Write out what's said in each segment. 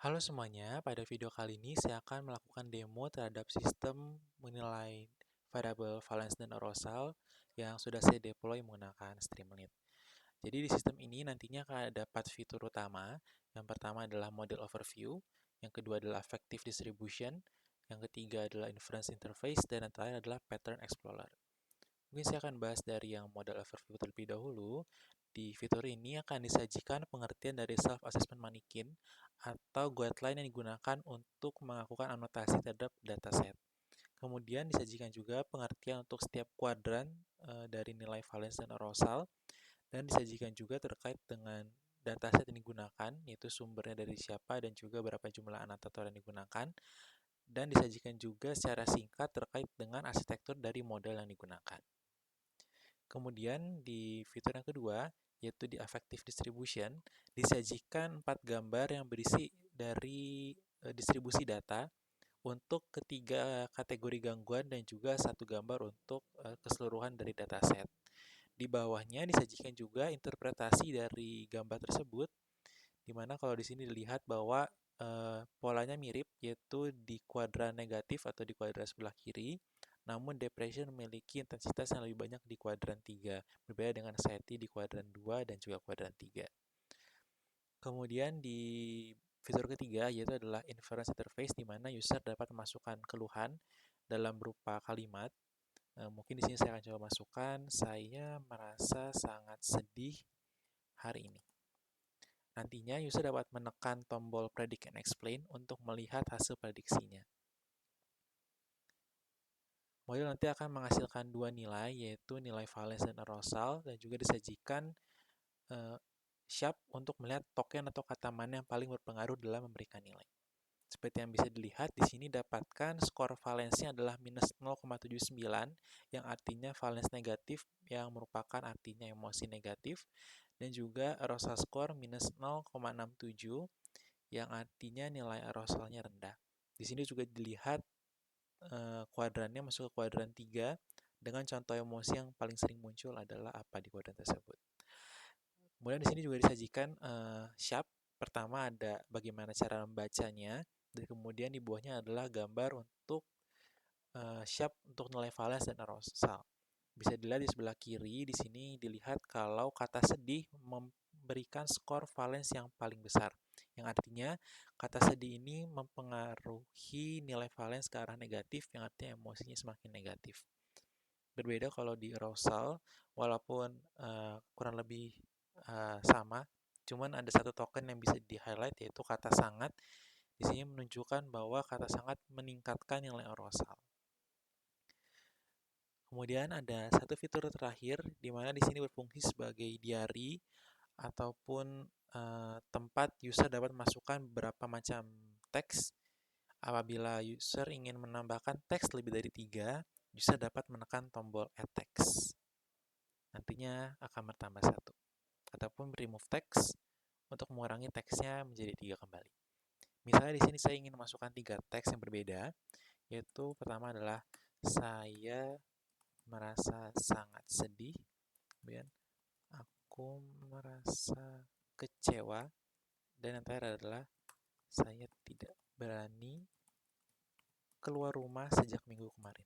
Halo semuanya, pada video kali ini saya akan melakukan demo terhadap sistem menilai variabel valence dan arousal yang sudah saya deploy menggunakan Streamlit. Jadi di sistem ini nantinya akan ada 4 fitur utama. Yang pertama adalah model overview, yang kedua adalah affective distribution, yang ketiga adalah inference interface, dan yang terakhir adalah pattern explorer. Mungkin saya akan bahas dari yang model overview terlebih dahulu. Di fitur ini akan disajikan pengertian dari self-assessment mannequin atau guideline yang digunakan untuk melakukan anotasi terhadap dataset. Kemudian disajikan juga pengertian untuk setiap kuadran dari nilai valence dan arousal, dan disajikan juga terkait dengan dataset yang digunakan, yaitu sumbernya dari siapa dan juga berapa jumlah anotator yang digunakan, dan disajikan juga secara singkat terkait dengan arsitektur dari model yang digunakan. Kemudian di fitur yang kedua, yaitu di affective distribution, disajikan 4 gambar yang berisi dari distribusi data untuk ketiga kategori gangguan dan juga satu gambar untuk keseluruhan dari dataset. Di bawahnya disajikan juga interpretasi dari gambar tersebut, di mana kalau di sini dilihat bahwa polanya mirip, yaitu di kuadran negatif atau di kuadran sebelah kiri, namun depression memiliki intensitas yang lebih banyak di kuadran 3, berbeda dengan anxiety di kuadran 2 dan juga kuadran 3. Kemudian di fitur ketiga yaitu adalah inference interface, di mana user dapat memasukkan keluhan dalam berupa kalimat. Mungkin di sini saya akan coba masukkan, saya merasa sangat sedih hari ini. Nantinya user dapat menekan tombol predict and explain untuk melihat hasil prediksinya. Model nanti akan menghasilkan dua nilai, yaitu nilai valence dan arousal, dan juga disajikan sharp untuk melihat token atau kata mana yang paling berpengaruh dalam memberikan nilai. Seperti yang bisa dilihat, di sini dapatkan skor valence-nya adalah minus 0,79, yang artinya valence negatif, yang merupakan artinya emosi negatif, dan juga arousal score minus 0,67, yang artinya nilai arousalnya rendah. Di sini juga dilihat kuadrannya masuk ke kuadran 3, dengan contoh emosi yang paling sering muncul adalah apa di kuadran tersebut. Kemudian di sini juga disajikan sharp. Pertama ada bagaimana cara membacanya, dan kemudian di bawahnya adalah gambar untuk sharp untuk nilai valence dan arousal. Bisa dilihat di sebelah kiri, di sini dilihat kalau kata sedih memberikan skor valence yang paling besar. Yang artinya, kata sedih ini mempengaruhi nilai valence ke arah negatif, yang artinya emosinya semakin negatif. Berbeda kalau di arousal, walaupun kurang lebih sama, cuman ada satu token yang bisa di-highlight, yaitu kata sangat. Di sini menunjukkan bahwa kata sangat meningkatkan nilai arousal. Kemudian ada satu fitur terakhir, di mana di sini berfungsi sebagai diary ataupun tempat user dapat memasukkan beberapa macam teks. Apabila user ingin menambahkan teks lebih dari 3, user dapat menekan tombol add text. Nantinya akan bertambah 1. Ataupun remove text untuk mengurangi teksnya menjadi 3 kembali. Misalnya di sini saya ingin memasukkan 3 teks yang berbeda, yaitu pertama adalah saya merasa sangat sedih, kemudian aku merasa kecewa, dan yang terakhir adalah saya tidak berani keluar rumah sejak minggu kemarin.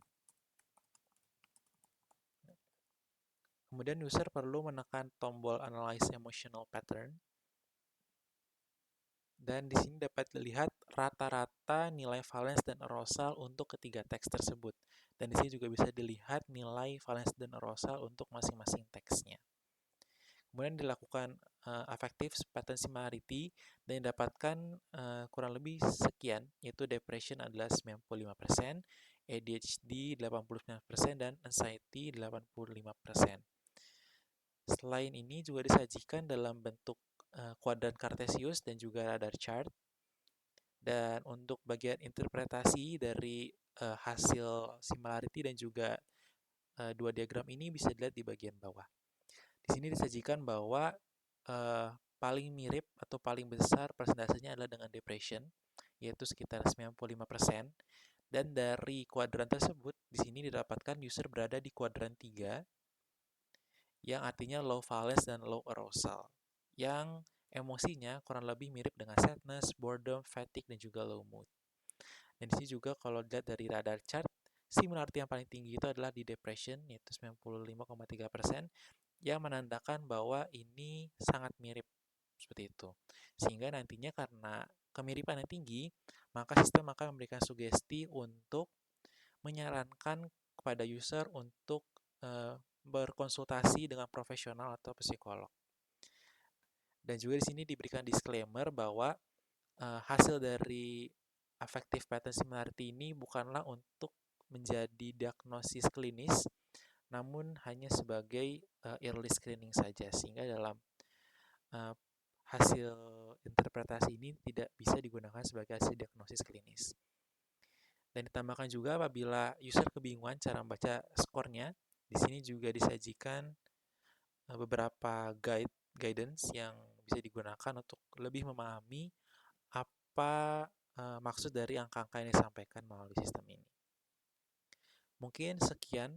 Kemudian user perlu menekan tombol Analyze Emotional Pattern, dan di sini dapat dilihat rata-rata nilai valence dan arousal untuk ketiga teks tersebut. Dan di sini juga bisa dilihat nilai valence dan arousal untuk masing-masing teksnya. Kemudian dilakukan affective pattern similarity, dan didapatkan kurang lebih sekian, yaitu depression adalah 95%, ADHD 89%, dan anxiety 85%. Selain ini juga disajikan dalam bentuk kuadran Cartesius dan juga radar chart. Dan untuk bagian interpretasi dari hasil similarity dan juga dua diagram ini bisa dilihat di bagian bawah. Di sini disajikan bahwa paling mirip atau paling besar persentasenya adalah dengan depression, yaitu sekitar 95%. Dan dari kuadran tersebut, di sini didapatkan user berada di kuadran 3, yang artinya low valence dan low arousal, yang emosinya kurang lebih mirip dengan sadness, boredom, fatigue, dan juga low mood. Dan di sini juga kalau dilihat dari radar chart, similarity yang paling tinggi itu adalah di depression, yaitu 95,3%, yang menandakan bahwa ini sangat mirip seperti itu. Sehingga nantinya karena kemiripan yang tinggi, maka sistem akan memberikan sugesti untuk menyarankan kepada user untuk berkonsultasi dengan profesional atau psikolog. Dan juga di sini diberikan disclaimer bahwa hasil dari affective pattern similarity ini bukanlah untuk menjadi diagnosis klinis, namun hanya sebagai early screening saja, sehingga dalam uh, hasil interpretasi ini tidak bisa digunakan sebagai hasil diagnosis klinis. Dan ditambahkan juga apabila user kebingungan cara membaca skornya, di sini juga disajikan beberapa guidance yang bisa digunakan untuk lebih memahami apa maksud dari angka-angka yang disampaikan melalui sistem ini. Mungkin sekian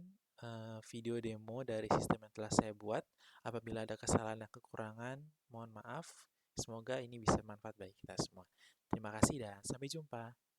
video demo dari sistem yang telah saya buat. Apabila ada kesalahan dan kekurangan, mohon maaf. Semoga ini bisa bermanfaat bagi kita semua. Terima kasih dan sampai jumpa.